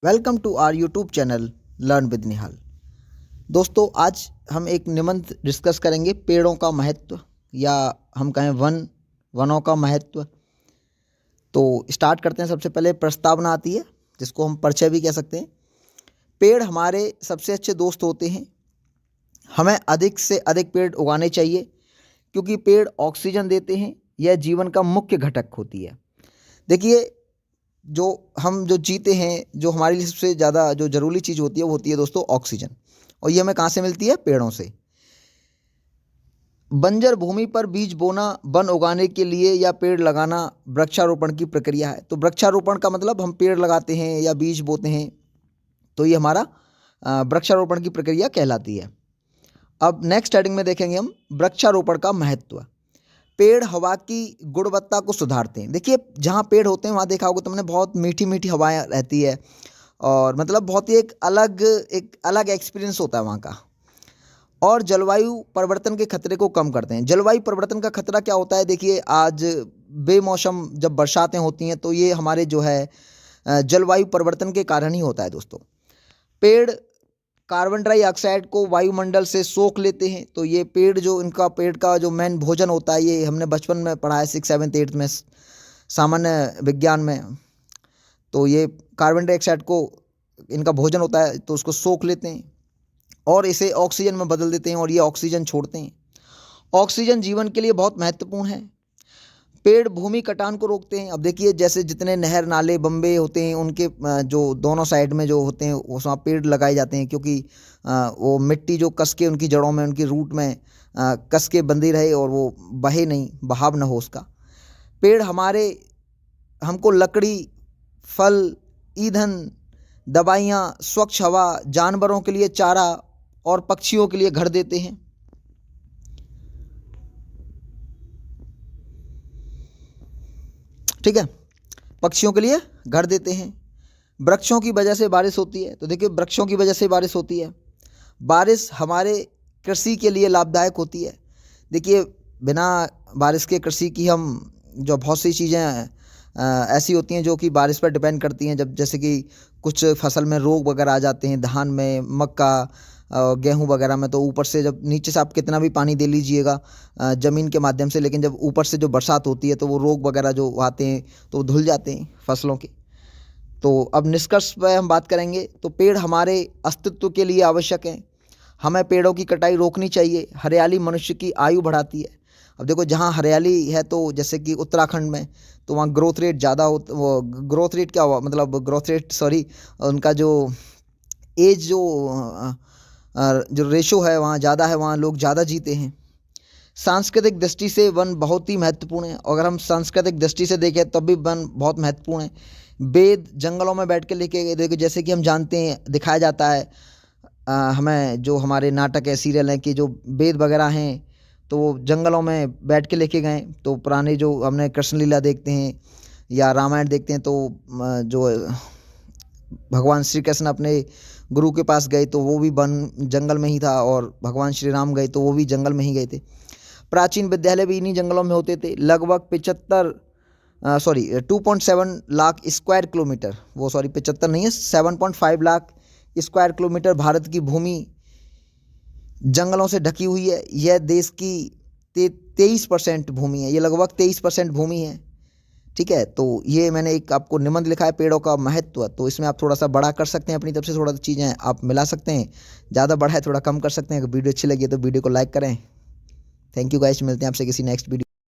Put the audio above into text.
Welcome to our YouTube channel learn with Nihal. दोस्तों, आज हम एक निबंध डिस्कस करेंगे पेड़ों का महत्व, या हम कहें वनों का महत्व। तो स्टार्ट करते हैं। सबसे पहले प्रस्तावना आती है, जिसको हम परिचय भी कह सकते हैं। पेड़ हमारे सबसे अच्छे दोस्त होते हैं। हमें अधिक से अधिक पेड़ उगाने चाहिए, क्योंकि पेड़ ऑक्सीजन देते हैं। यह जीवन का मुख्य घटक होती है। देखिए, जो जीते हैं, जो हमारे लिए सबसे ज़्यादा जो ज़रूरी चीज़ होती है वो होती है दोस्तों ऑक्सीजन। और ये हमें कहाँ से मिलती है? पेड़ों से। बंजर भूमि पर बीज बोना वन उगाने के लिए या पेड़ लगाना वृक्षारोपण की प्रक्रिया है। तो वृक्षारोपण का मतलब हम पेड़ लगाते हैं या बीज बोते हैं, तो ये हमारा वृक्षारोपण की प्रक्रिया कहलाती है। अब नेक्स्ट हेडिंग में देखेंगे हम वृक्षारोपण का महत्व। पेड़ हवा की गुणवत्ता को सुधारते हैं। देखिए, जहाँ पेड़ होते हैं वहाँ देखा होगा तुमने, बहुत मीठी मीठी हवाएं रहती है, और मतलब बहुत ही एक अलग एक्सपीरियंस होता है वहाँ का। और जलवायु परिवर्तन के खतरे को कम करते हैं। जलवायु परिवर्तन का खतरा क्या होता है? देखिए, आज बेमौसम जब बरसातें होती हैं तो ये हमारे जो है जलवायु परिवर्तन के कारण ही होता है दोस्तों। पेड़ कार्बन डाइऑक्साइड को वायुमंडल से सोख लेते हैं। तो ये पेड़ का जो मेन भोजन होता है, ये हमने बचपन में पढ़ा है 6, 7, 8 में सामान्य विज्ञान में। तो ये कार्बन डाइऑक्साइड को इनका भोजन होता है, तो उसको सोख लेते हैं और इसे ऑक्सीजन में बदल देते हैं, और ये ऑक्सीजन छोड़ते हैं। ऑक्सीजन जीवन के लिए बहुत महत्वपूर्ण है। पेड़ भूमि कटान को रोकते हैं। अब देखिए, जैसे जितने नहर नाले बम्बे होते हैं, उनके जो दोनों साइड में जो होते हैं उसमें पेड़ लगाए जाते हैं, क्योंकि वो मिट्टी जो कस के उनकी जड़ों में, उनकी रूट में कस के बंधी रहे और वो बहे नहीं, बहाव ना हो उसका। पेड़ हमको लकड़ी, फल, ईंधन, दवाइयाँ, स्वच्छ हवा, जानवरों के लिए चारा और पक्षियों के लिए घर देते हैं। ठीक है, पक्षियों के लिए घर देते हैं। वृक्षों की वजह से बारिश होती है। तो देखिए, वृक्षों की वजह से बारिश होती है। बारिश हमारे कृषि के लिए लाभदायक होती है। देखिए, बिना बारिश के कृषि की हम जो बहुत सी चीज़ें ऐसी होती हैं जो कि बारिश पर डिपेंड करती हैं। जब जैसे कि कुछ फसल में रोग वगैरह आ जाते हैं, धान में, मक्का, गेहूं वगैरह में, तो ऊपर से जब नीचे से आप कितना भी पानी दे लीजिएगा ज़मीन के माध्यम से, लेकिन जब ऊपर से जो बरसात होती है तो वो रोग वगैरह जो आते हैं तो वो धुल जाते हैं फसलों के। तो अब निष्कर्ष पर हम बात करेंगे। तो पेड़ हमारे अस्तित्व के लिए आवश्यक हैं। हमें पेड़ों की कटाई रोकनी चाहिए। हरियाली मनुष्य की आयु बढ़ाती है। अब देखो, जहाँ हरियाली है, तो जैसे कि उत्तराखंड में, तो वहाँ ग्रोथ रेट ज़्यादा हो, वो ग्रोथ रेट क्या हुआ, मतलब ग्रोथ रेट सॉरी, उनका जो एज जो रेशो है वहाँ ज़्यादा है, वहाँ लोग ज़्यादा जीते हैं। सांस्कृतिक दृष्टि से वन बहुत ही महत्वपूर्ण है। अगर हम सांस्कृतिक दृष्टि से देखें तब भी वन बहुत महत्वपूर्ण है। वेद जंगलों में बैठ के लेके गए। देखो, जैसे कि हम जानते हैं, दिखाया जाता है हमें, जो हमारे नाटक है, सीरियल हैं, कि जो वेद वगैरह हैं तो वो जंगलों में बैठ के लेके गए। तो पुराने जो हमने कृष्ण लीला देखते हैं या रामायण देखते हैं, तो जो भगवान श्री कृष्ण अपने गुरु के पास गए तो वो भी जंगल में ही था, और भगवान श्री राम गए तो वो भी जंगल में ही गए थे। प्राचीन विद्यालय भी इन्हीं जंगलों में होते थे। लगभग 2.7 लाख स्क्वायर किलोमीटर, वो सॉरी 75 नहीं है, 7.5 लाख स्क्वायर किलोमीटर भारत की भूमि जंगलों से ढकी हुई है। यह देश की 23% भूमि है। ये लगभग 23% भूमि है। ठीक है, तो ये मैंने एक आपको निबंध लिखा है पेड़ों का महत्व। तो इसमें आप थोड़ा सा बड़ा कर सकते हैं, अपनी तरफ से थोड़ा चीज़ें आप मिला सकते हैं। ज़्यादा बड़ा है थोड़ा कम कर सकते हैं। अगर वीडियो अच्छी लगी तो वीडियो को लाइक करें। थैंक यू गाइस, मिलते हैं आपसे किसी नेक्स्ट वीडियो।